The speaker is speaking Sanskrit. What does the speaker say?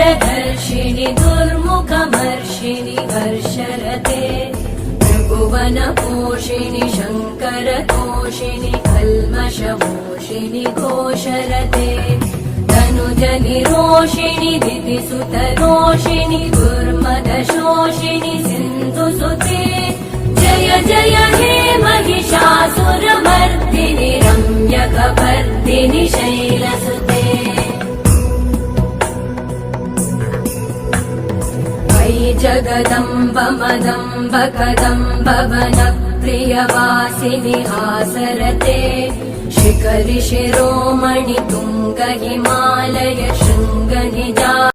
वरदर्शिनि दुर्मुखमर्षिणि हर्षरते त्रिभुवनपोषिणि शङ्करतोषिणि कल्मषमोषिणि घोषरते धनुजनिरोषिणि दितिसुतरोषिणि दुर्मदशोषिणि सिन्धुसुते जय जय हे महिषासुरमर्दिनि रम्यकपर्दिनि शैलसुते अयि जगदम्ब मदम्ब कदम्ब वनप्रियवासिनि हासरते शिखरि शिरोमणि तुङ्ग हिमालय शृङ्ग निजा